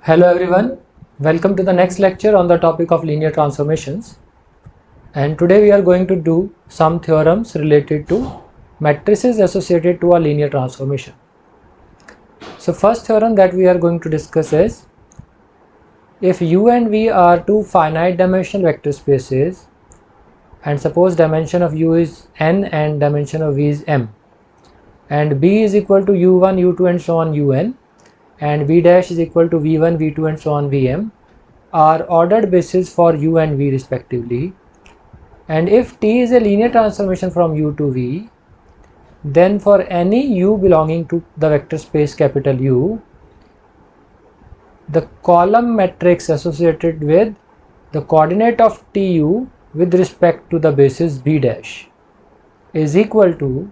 Hello everyone, welcome to the next lecture on the topic of linear transformations, and today we are going to do some theorems related to matrices associated to a linear transformation. So first theorem that we are going to discuss is, if U and V are two finite dimensional vector spaces and suppose dimension of U is n and dimension of V is m, and B is equal to U1, U2 and so on Un, and V dash is equal to V1, V2 and so on Vm, are ordered bases for U and V respectively, and if T is a linear transformation from U to V, then for any U belonging to the vector space capital U, the column matrix associated with the coordinate of TU with respect to the basis B dash is equal to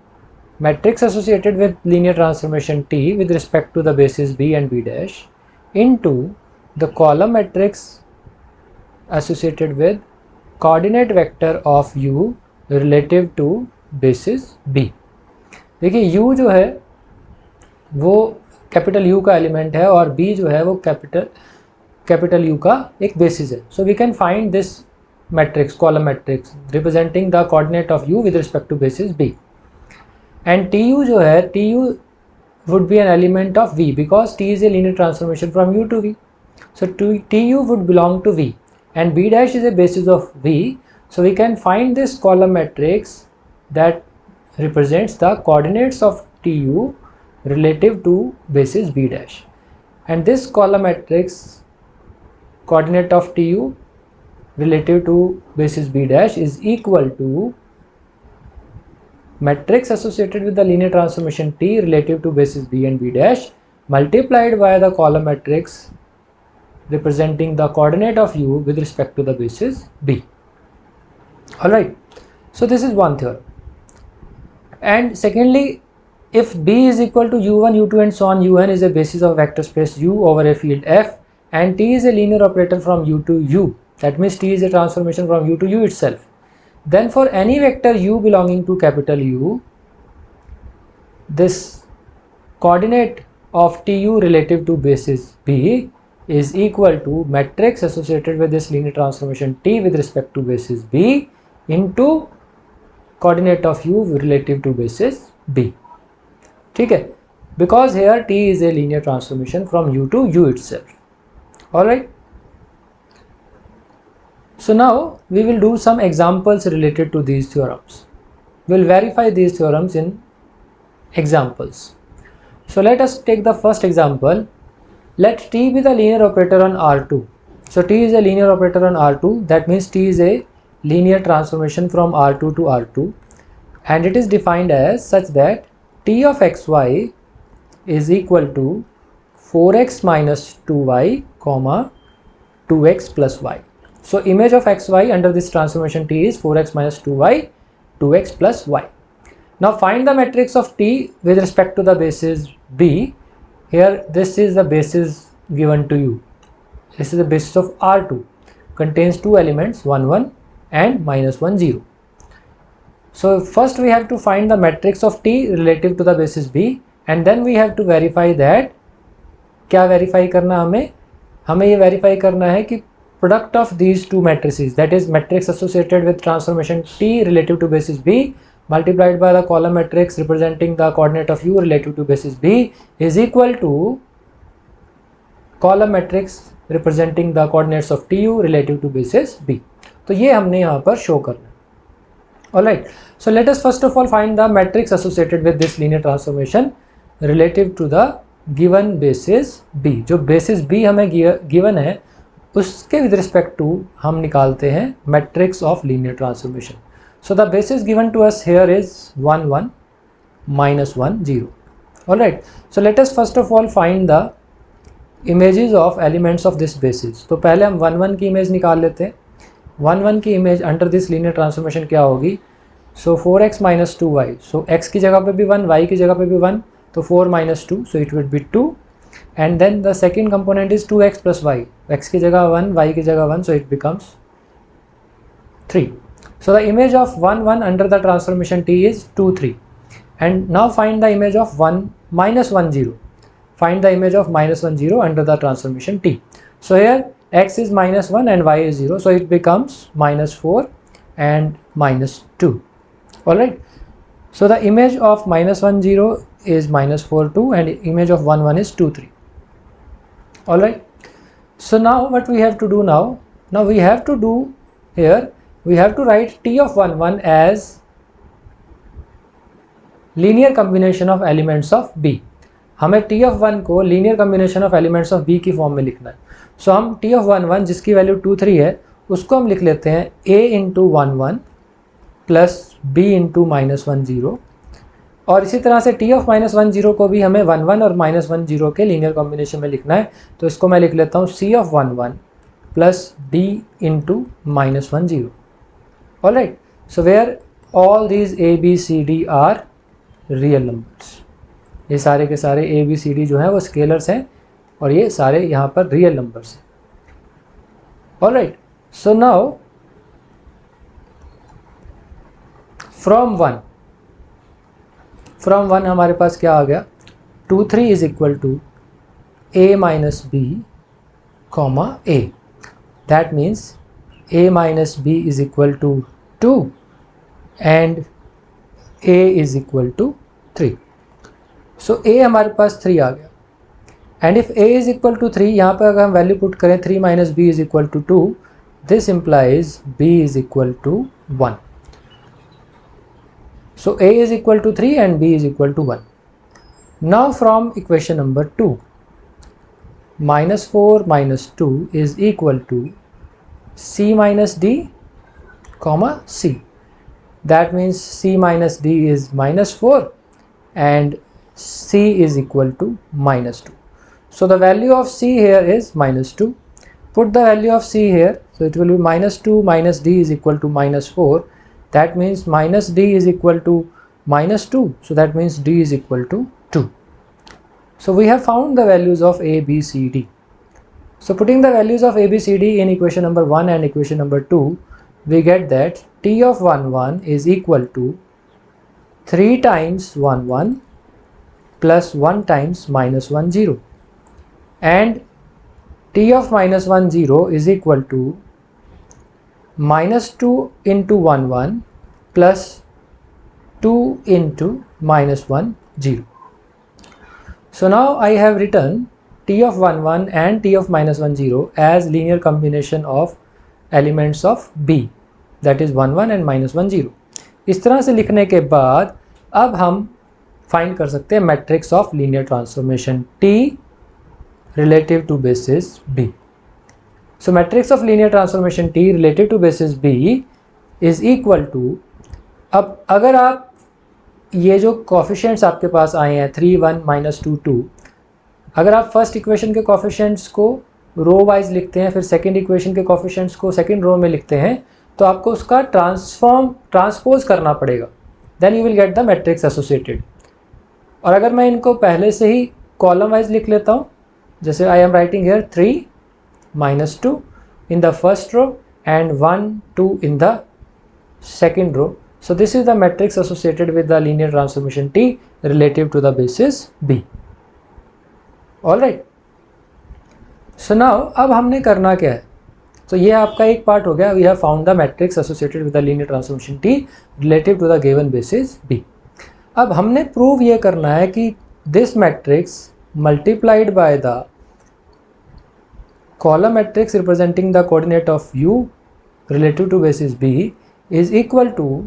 matrix associated with linear transformation T with respect to the basis B and B dash into the column matrix associated with coordinate vector of U relative to basis B. देखिए U जो है वो capital U का element है और B जो है वो कैपिटल U का एक बेसिस है. So we can find this matrix, column matrix representing the coordinate of U with respect to basis B. And TU जो है, TU would be an element of V because T is a linear transformation from U to V. So TU would belong to V and B dash is a basis of V. So we can find this column matrix that represents the coordinates of TU relative to basis B dash. And this column matrix coordinate of TU relative to basis B dash is equal to matrix associated with the linear transformation T relative to basis B and B dash multiplied by the column matrix representing the coordinate of U with respect to the basis B. Alright, so this is one theorem. And secondly, if B is equal to U1, U2 and so on, Un is a basis of vector space U over a field F, and T is a linear operator from U to U, that means T is a transformation from U to U itself, then for any vector U belonging to capital U, this coordinate of TU relative to basis B is equal to matrix associated with this linear transformation T with respect to basis B into coordinate of U relative to basis B. ठीक है, because here T is a linear transformation from U to U itself. Alright. So now we will do some examples related to these theorems. We will verify these theorems in examples. So let us take the first example. Let T be the linear operator on R2. So T is a linear operator on R2, that means T is a linear transformation from R2 to R2, and it is defined as such that T of xy is equal to 4x minus 2y comma 2x plus y. So image of xy under this transformation T is 4x minus 2y, 2x plus y. Now find the matrix of T with respect to the basis B. Here this is the basis given to you. This is the basis of R2. Contains two elements, 1 1 and minus 1 0. So first we have to find the matrix of T relative to the basis B, and then we have to verify that. क्या verify करना हमें ये verify करना है कि product of these two matrices, that is matrix associated with transformation T relative to basis B multiplied by the column matrix representing the coordinate of U relative to basis B is equal to column matrix representing the coordinates of TU relative to basis B. तो ये हमने यहाँ पर show करना है. Alright, so let us first of all find the matrix associated with this linear transformation relative to the given basis B. जो basis B हमें given है उसके with respect to हम निकालते हैं matrix of linear transformation. So the basis given to us here is 1 1 minus 1 0. Alright, so let us first of all find the images of elements of this basis. तो पहले हम 1 1 की image निकाल लेते हैं. 1 1 की image under this linear transformation क्या होगी? सो 4x माइनस 2y. सो x की जगह पे भी 1, y की जगह पे भी 1, तो 4 minus 2, so it will be 2. And then the second component is 2x plus y. x की जगह 1, y की जगह 1, so it becomes 3. So the image of 1 1 under the transformation T is 2 3. And now find the image of 1 minus 1 0. find the image of minus 1 0 under the transformation t. So here x is minus 1 and y is 0, so it becomes minus 4 and minus 2. Alright, so the image of minus 1 0 is minus 4 2 and image of 1 1 is 2 3. Alright, so now what we have to do now we have to do here, we have to write t of 1 1 as linear combination of elements of B. हमें T of 1 को linear combination of elements of B की form में लिखना है. सो हम T of 1 1 जिसकी value 2 3 है उसको हम लिख लेते हैं a into 1 1 plus b into minus 1 0. और इसी तरह से टी ऑफ माइनस 1 0 को भी हमें 1 1 और माइनस 1 0 के लीनियर कॉम्बिनेशन में लिखना है. तो इसको मैं लिख लेता हूँ c of 1 1 plus d into minus 1 0. Alright, so where all these a b c d are real numbers. ये सारे के सारे a b c d जो हैं वो स्केलर्स हैं और ये सारे यहाँ पर रियल नंबर्स हैं. Alright, so now from one हमारे पास क्या आ गया, 2 3 is equal to a minus B comma a. That means a minus B is equal to 2 and a is equal to 3. So a हमारे पास 3 आ गया and if a is equal to 3, यहाँ पर अगर हम वैल्यू पुट करें 3 minus B is equal to 2, this implies b is equal to 1. So a is equal to 3 and b is equal to 1. Now from equation number 2, minus 4 minus 2 is equal to c minus d comma c. That means c minus d is minus 4 and c is equal to minus 2. So the value of c here is minus 2. Put the value of c here, so it will be minus 2 minus d is equal to minus 4. That means minus d is equal to minus 2. So that means d is equal to 2. So we have found the values of a, b, c, d. So putting the values of a, b, c, d in equation number 1 and equation number 2, we get that t of 1 1 is equal to 3 times 1 1 plus 1 times minus 1 0, and t of minus 1 0 is equal to minus 2 into 1 1 plus 2 into minus 1 0. So now I have written t of 1 1 and t of minus 1 0 as linear combination of elements of b, that is 1 1 and minus 1 0. इस तरह से लिखने के बाद अब हम find कर सकते हैं matrix of linear transformation t relative to basis b. So matrix of linear transformation t relative to basis b is equal to, अब अगर आप ये जो कोफिशिएंट्स आपके पास आए हैं 3 1 माइनस 2 2, अगर आप फर्स्ट इक्वेशन के कोफिशिएंट्स को रो वाइज लिखते हैं, फिर सेकंड इक्वेशन के कोफिशिएंट्स को सेकंड रो में लिखते हैं, तो आपको उसका ट्रांसपोज करना पड़ेगा. Then you will get the matrix associated. और अगर मैं इनको पहले से ही कॉलम वाइज लिख लेता हूँ, जैसे I am writing here 3 minus 2 in the first row and 1 2 in the second row. So this is the matrix associated with the linear transformation t relative to the basis b. Alright, so now अब हमने करना क्या है, तो ये आपका एक part हो गया. We have found the matrix associated with the linear transformation t relative to the given basis b. अब हमने प्रूव ये करना है कि this matrix multiplied by the column matrix representing the coordinate of u relative to basis b is equal to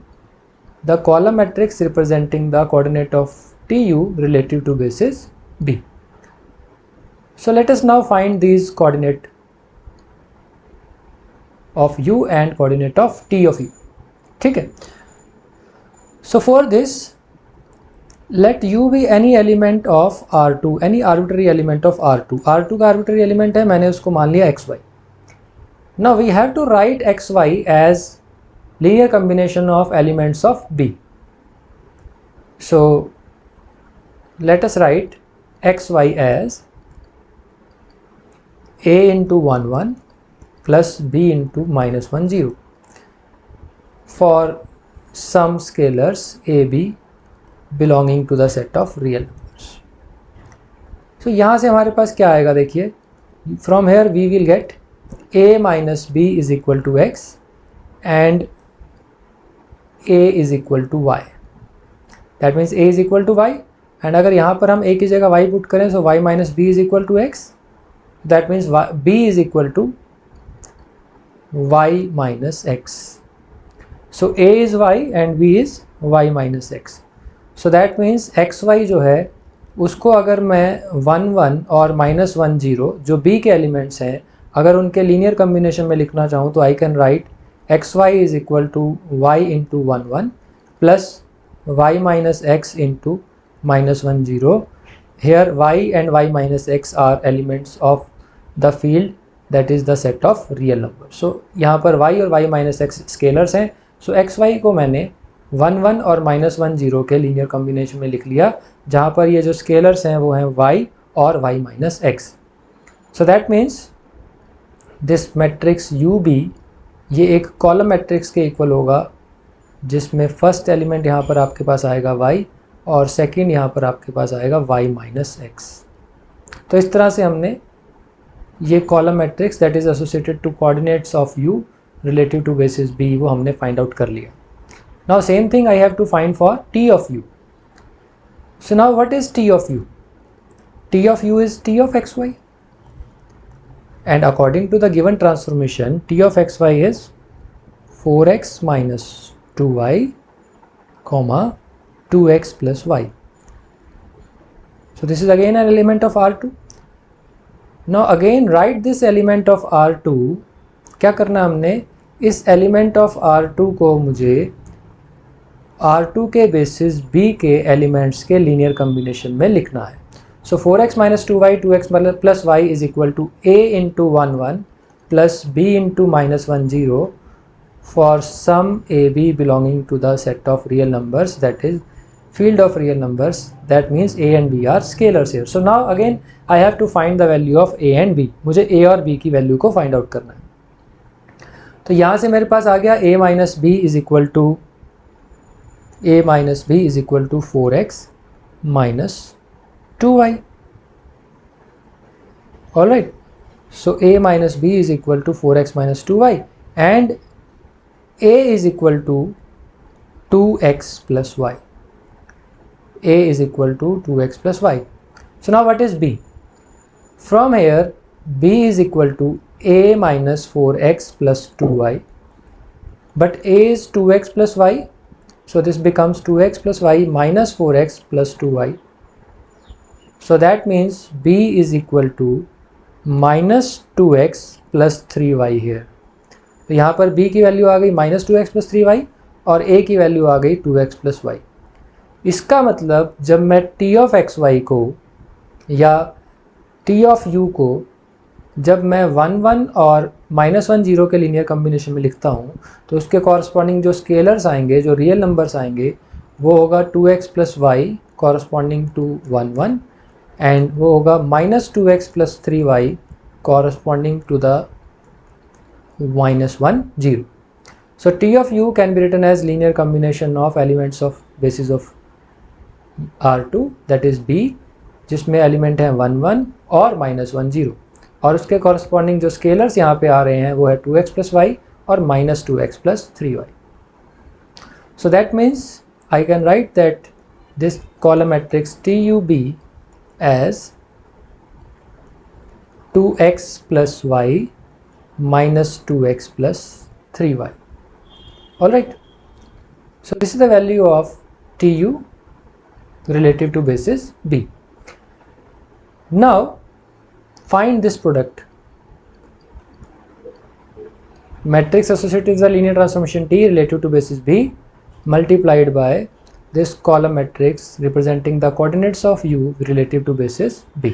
the column matrix representing the coordinate of tu relative to basis b. So let us now find these coordinate of u and coordinate of t of u. ठीक है. So for this, let u be any element of R2, any arbitrary element of R2. R2 का arbitrary element है, मैंने उसको मान लिया xy. Now we have to write xy as linear combination of elements of B. So let us write xy as a into 1 1 plus b into minus 1 0 for some scalars a b belonging to the set of real numbers. तो यहाँ से हमारे पास क्या आएगा, देखिए from here we will get a minus B is equal to x and a is equal to y, that means a is equal to y, and अगर यहाँ पर हम a की जगह y पुट करें, so y minus B is equal to x, that means b is equal to y minus x. So a is y and b is y minus x. So that means xy जो है उसको अगर मैं 1 1 और minus 1 0 जो b के elements हैं अगर उनके लीनियर कम्बिनेशन में लिखना चाहूँ तो I can write xy is equal to y into 1 1 plus y minus x into minus 1 0. Here y and y minus x are elements of the field that is the set of real numbers. So यहाँ पर y और y minus x scalars हैं. सो x Y को मैंने 1 1 और minus 1 0 के linear combination में लिख लिया, जहाँ पर ये जो स्केलर्स हैं वो हैं y और y minus x. So that means this matrix u b ये एक कॉलम मैट्रिक्स के इक्वल होगा, जिसमें फर्स्ट एलिमेंट यहाँ पर आपके पास आएगा y और सेकेंड यहाँ पर आपके पास आएगा y माइनस एक्स. तो इस तरह से हमने ये column matrix that is associated to coordinates of u relative to basis b वो हमने फाइंड आउट कर लिया. Now same thing I have to find for t of u. So now what is t of u? t of u is t of xy, and according to the given transformation t of xy is 4x minus 2y comma 2x plus y. So this is again an element of R2. Now again write this element of R2. क्या करना हमने, इस element of R2 को मुझे R2 के basis B के elements के linear combination में लिखना है. So 4x minus 2y 2x plus y is equal to a into 1 1 plus b into minus 1 0 for some a b belonging to the set of real numbers that is field of real numbers, that means a and b are scalars here. So now again I have to find the value of a and b. मुझे a और b की value को find out करना है. तो यहाँ से मेरे पास आ गया a minus B is equal to 4x minus 2y. All right, so a minus B is equal to 4x minus 2y and a is equal to 2x plus y. a is equal to 2x plus y. So now what is b? From here b is equal to a minus 4x plus 2y, but a is 2x plus y, so this becomes 2x plus y minus 4x plus 2y. So that means b is equal to minus 2x plus 3y here. तो यहाँ पर b की value आ गई minus 2x plus 3y और a की value आ गई 2x plus y. इसका मतलब जब मैं t of xy को या t of u को जब मैं 1 1 और माइनस 1 0 के लीनियर कम्बिनेशन में लिखता हूँ तो उसके कॉरस्पॉन्डिंग जो स्केलर्स आएंगे, जो रियल नंबर्स आएंगे, वो होगा 2x plus y corresponding to 1 1 and वो होगा minus 2x plus 3y corresponding to the minus 1 0. So t of u can be written as linear combination of elements of basis of R2 that is b, जिसमें element है 1 1 और minus 1 0 और उसके corresponding जो scalars यहाँ पे आ रहे हैं वो है 2x प्लस वाई और minus 2x plus 3y. So that means I can write that this column matrix TUB as 2x plus y minus 2x plus 3y. Alright. So this is the value of TU relative to basis B. Now find this product. Matrix associated with the linear transformation T relative to basis B multiplied by this column matrix representing the coordinates of U relative to basis B.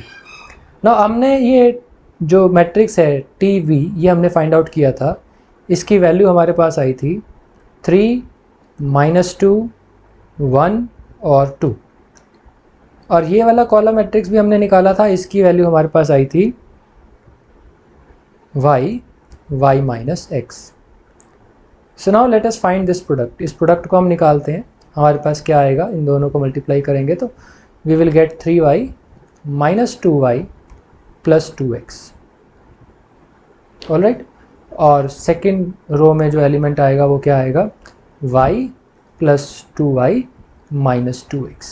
Now हमने ये जो matrix है TV ये हमने find out किया था. इसकी value हमारे पास आई थी 3, -2, 1 और 2. और ये वाला कॉलम मैट्रिक्स भी हमने निकाला था. इसकी वैल्यू हमारे पास आई थी y minus x. So now let us find this product. इस प्रोडक्ट को हम निकालते हैं. हमारे पास क्या आएगा, इन दोनों को मल्टीप्लाई करेंगे तो we will get 3y -2y + 2x। Alright, और सेकेंड रो में जो एलिमेंट आएगा वो क्या आएगा, y + 2y - 2x।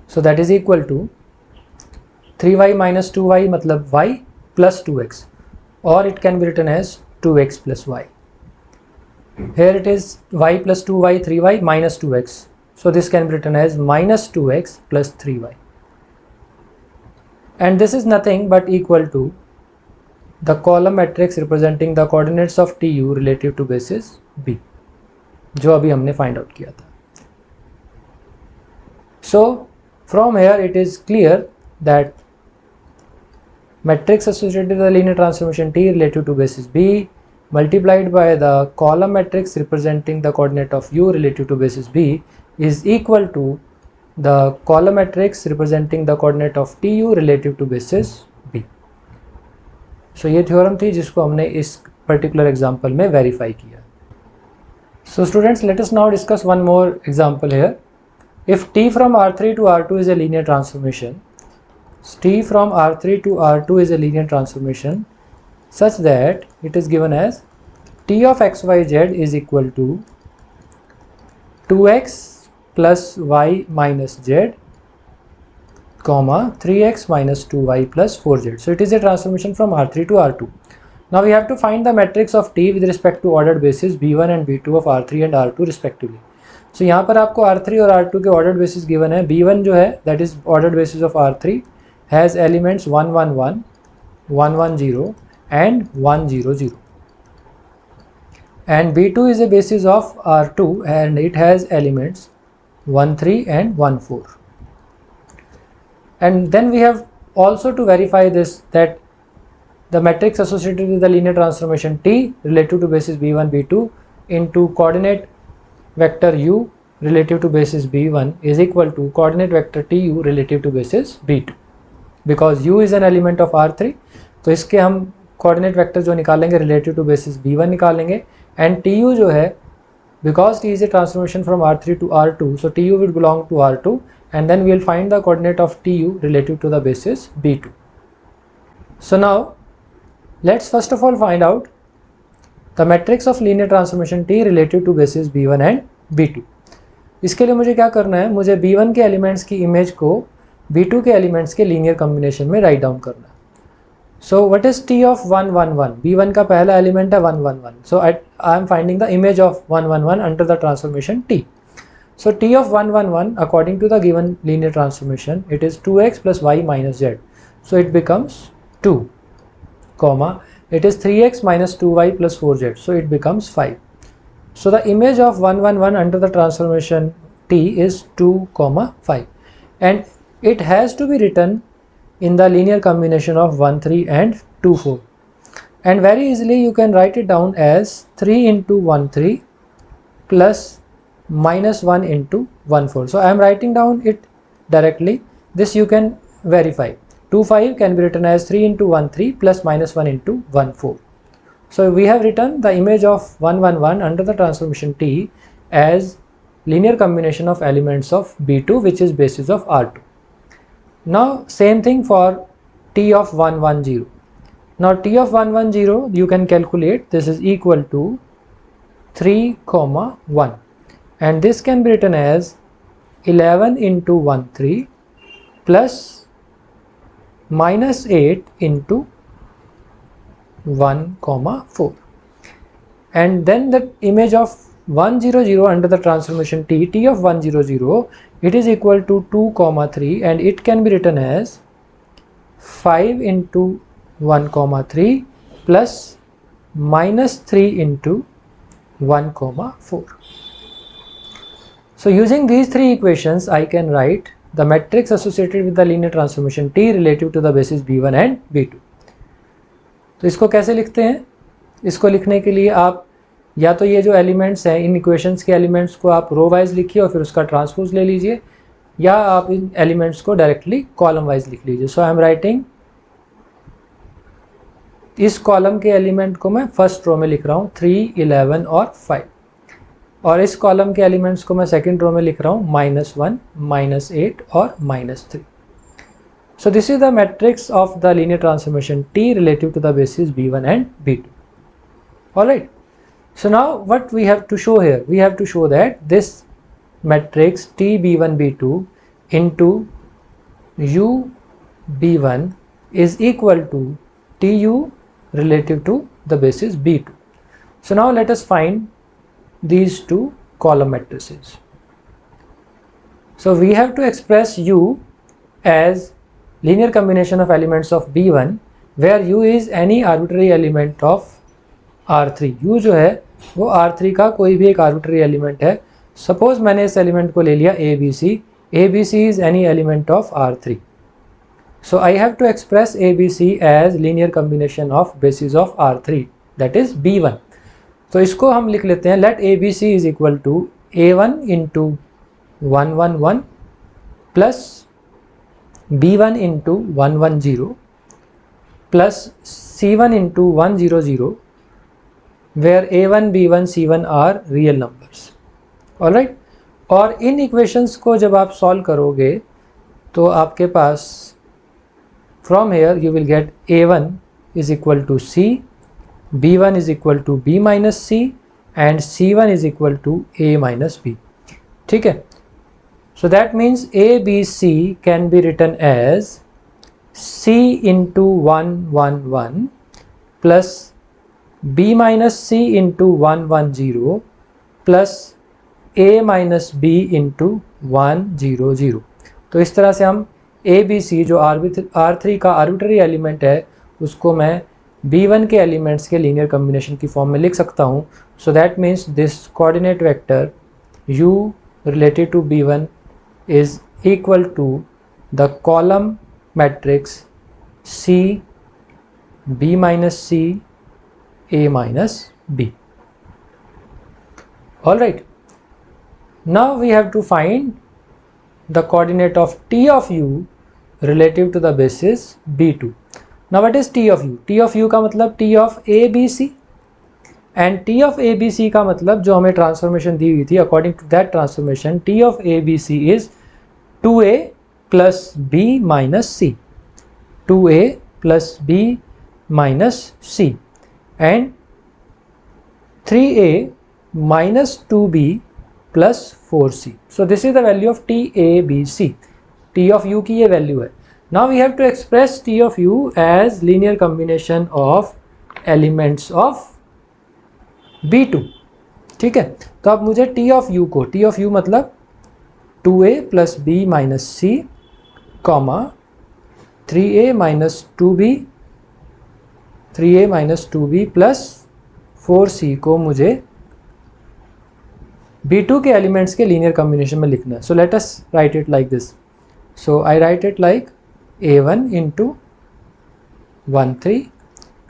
So that is equal to 3y - 2y मतलब y + 2x, or it can be written as 2x + y. Here it is y + 2y 3y - 2x, so this can be written as -2x + 3y, and this is nothing but equal to the column matrix representing the coordinates of TU relative to basis B, जो अभी हमने find out किया था. So from here it is clear that matrix associated with the linear transformation T relative to basis B multiplied by the column matrix representing the coordinate of U relative to basis B is equal to the column matrix representing the coordinate of TU relative to basis B. So ये theorem थी जिसको हमने इस particular example में verify किया. So students, let us now discuss one more example here. If T from R3 to R2 is a linear transformation, T from R3 to R2 is a linear transformation such that it is given as T of xyz is equal to 2x plus y minus z, comma 3x minus 2y plus 4z. So it is a transformation from R3 to R2. Now we have to find the matrix of T with respect to ordered basis B1 and B2 of R3 and R2 respectively. So यहाँ पर आपको R3 और R2 के ordered basis given है. B1 जो है that is ordered basis of R3 has elements 1 1 1, 1 1 0 and 1 0 0, and B2 is a basis of R2 and it has elements 1 3 and 1 4. And then we have also to verify this, that the matrix associated with the linear transformation T relative to basis B1 B2 into coordinate vector U relative to basis B1 is equal to coordinate vector TU relative to basis B2, because U is an element of R3. तो इसके हम coordinate vector जो निकालेंगे relative to basis B1 निकालेंगे, and TU जो है because T is a transformation from R3 to R2, so TU will belong to R2, and then we will find the coordinate of TU relative to the basis B2. So now let's first of all find out the matrix of linear transformation T relative to basis B1 and B2. इसके लिए मुझे क्या करना है, मुझे B1 के elements की image को B2 के एलिमेंट्स के लीनियर कॉम्बिनेशन में राइट डाउन करना है. So what is T of 1 1 1? B1 का पहला एलिमेंट है 1 1 1, so I am finding the image of 1 1 1 under the transformation T. So T of 1 1 1 according to the given linear transformation, it is 2x plus y minus z, so it becomes 2, comma it is 3x minus 2y plus 4z, so it becomes 5. So the image of 1 1 1 under the transformation T is 2 comma 5, and it has to be written in the linear combination of 1 3 and 2 4, and very easily you can write it down as 3 into 1 3 plus minus 1 into 1 4. So I am writing down it directly. This you can verify. 2 5 can be written as 3 into 1 3 plus minus 1 into 1 4. So we have written the image of 1 1 1 under the transformation T as linear combination of elements of B2, which is basis of R2. Now same thing for T of 1 1 0. Now T of 1 1 0 you can calculate. This is equal to 3 comma 1, and this can be written as 11 into 1 3 plus minus 8 into 1 comma 4, and then the image of 1 0 0 under the transformation T, T of 1 0 0, it is equal to 2 comma 3, and it can be written as 5 into 1 comma 3 plus minus 3 into 1 comma 4. So using these three equations I can write the matrix associated with the linear transformation T relative to the basis B1 and B2. तो इसको कैसे लिखते हैं? इसको लिखने के लिए आप या तो ये जो एलिमेंट्स हैं इन इक्वेशंस के एलिमेंट्स को आप रो वाइज लिखिए और फिर उसका ट्रांसपोज ले लीजिए, या आप इन एलिमेंट्स को डायरेक्टली कॉलम वाइज लिख लीजिए. सो आई एम राइटिंग, इस कॉलम के एलिमेंट को मैं फर्स्ट रो में लिख रहा हूँ 3 11 और 5, और इस कॉलम के एलिमेंट्स को मैं सेकंड रो में लिख रहा हूँ -1 -8 और -3. So this is the matrix of the linear transformation T relative to the basis B1 and B2. Alright. So now what we have to show here? We have to show that this matrix T B1 B2 into U B1 is equal to TU relative to the basis B2. So now let us find these two column matrices. So we have to express U as linear combination of elements of B1 where U is any arbitrary element of R3. U जो है वो R3 का कोई भी एक arbitrary element है. Suppose मैंने इस element को ले लिया ABC. ABC is any element of R3. So I have to express ABC as linear combination of basis of R3, that is B1. तो इसको हम लिख लेते हैं, let ABC is equal to A1 into 111 plus B1 into 110 plus C1 into 100, where A1, B1, C1 are real numbers. Alright. और इन equations को जब आप सॉल्व करोगे तो आपके पास from here you will get A1 is equal to C, B1 is equal to B minus C and C1 is equal to A minus B. ठीक है. So that means ABC can be written as C into 111 plus B minus C into 110 plus A minus B into 100. तो इस तरह से हम ABC जो R3 का arbitrary element है उसको मैं B1 के एलिमेंट्स के लीनियर कम्बिनेशन की फॉर्म में लिख सकता हूँ. सो that means this coordinate vector U related to B1 is equal to the column matrix C, B minus C, A minus B. Alright. Now we have to find the coordinate of T of U relative to the basis B2. Now what is T of U? T of U का मतलब T of ABC and T of ABC का मतलब जो हमें transformation दी हुई थी, according to that transformation T of ABC is 2A plus B minus C, 2A plus B minus C and 3A minus 2B plus 4C. So this is the value of TABC. T of U की ये value है. Now we have to express T of U as linear combination of elements of B2. ठीक है. तो अब मुझे T of U को, T of U मतलब 2A plus B minus C, 3A minus 2B, 3A minus 2B plus 4C को मुझे B2 के एलिमेंट्स के लीनियर कॉम्बिनेशन में लिखना है. So let us write it like this. So I write it like A1 into 13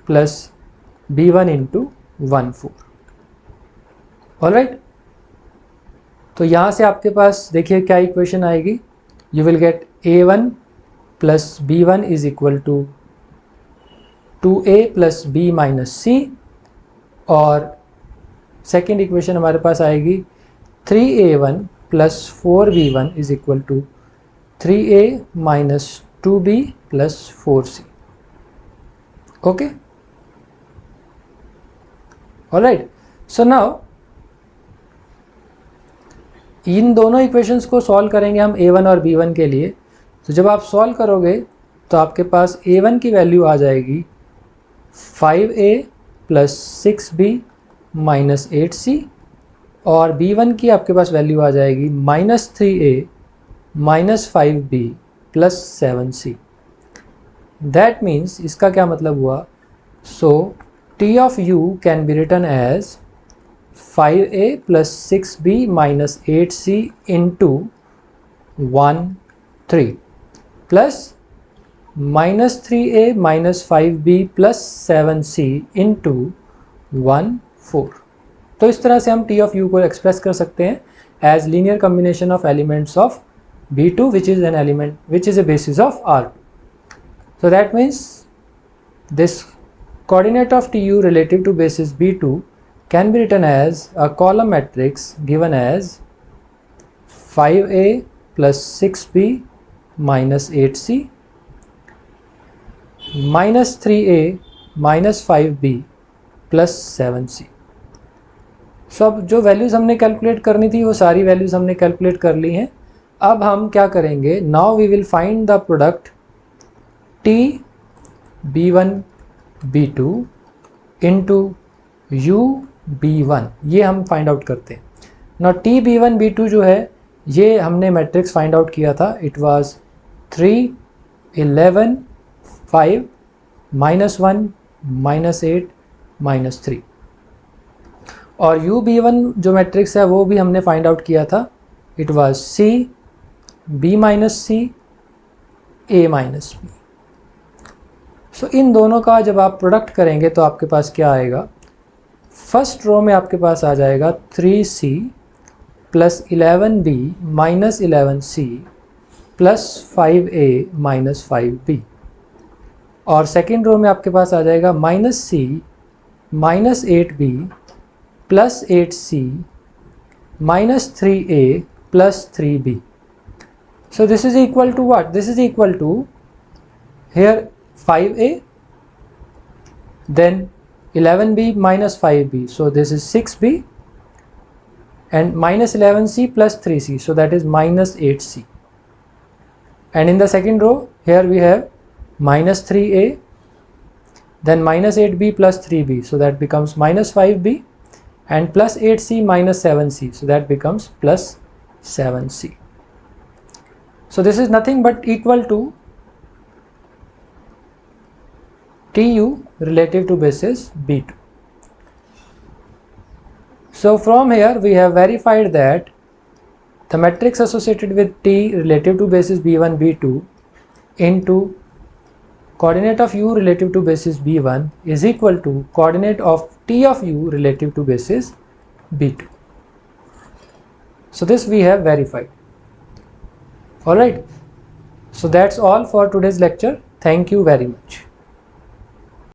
plus B1 into 14. Alright. तो यहाँ से आपके पास देखिए क्या इक्वेशन आएगी. You will get A1 plus B1 is equal to 2A plus B minus C और second equation हमारे पास आएगी 3A1 plus 4B1 is equal to 3A minus 2B plus 4C. Okay. Alright. So now इन दोनों equations को solve करेंगे हम A1 और B1 के लिए. तो जब आप सॉल्व करोगे तो आपके पास A1 की वैल्यू आ जाएगी 5A plus 6B minus 8C और B1 की आपके पास वैल्यू आ जाएगी -3A minus 5B plus 7C. That means इसका क्या मतलब हुआ. So T of U can be written as 5A plus 6B minus 8C into 1 3 plus -3A minus 5B plus 7C into 1 4. तो इस तरह से हम T of U को एक्सप्रेस कर सकते हैं as linear combination of elements of B2 which is an element which is a basis of R2. So that means this coordinate of TU relative to basis B2 can be written as a column matrix given as 5A plus 6B minus 8C -3a -5b plus 7c। सो अब जो values हमने calculate करनी थी वो सारी values हमने calculate कर ली हैं। अब हम क्या करेंगे, now we will find the product t b1 b2 into u b1, ये हम फाइंड आउट करते हैं। नाउ t b1 b2 जो है ये हमने मैट्रिक्स फाइंड आउट किया था, इट वाज 3 11 5 -1 -8 -3। और u b1 जो मैट्रिक्स है वो भी हमने फाइंड आउट किया था, it was c b minus C a minus B. So इन दोनों का जब आप प्रोडक्ट करेंगे तो आपके पास क्या आएगा, फर्स्ट रो में आपके पास आ जाएगा 3c plus 11b minus 11c plus 5a minus 5b। और सेकेंड रो में आपके पास आ जाएगा -c minus 8b plus 8c minus 3a plus 3b. So this is equal to what? This is equal to here 5a, then 11b minus 5b, so this is 6b, and minus 11c plus 3c, so that is minus 8c. And in the second row here we have minus 3a, then minus 8b plus 3b, so that becomes minus 5b, and plus 8c minus 7c, so that becomes plus 7c. So this is nothing but equal to tu relative to basis b2. So from here we have verified that the matrix associated with t relative to basis b1 b2 into coordinate of u relative to basis b1 is equal to coordinate of t of u relative to basis b2. So this we have verified. Alright, so that's all for today's lecture. Thank you very much.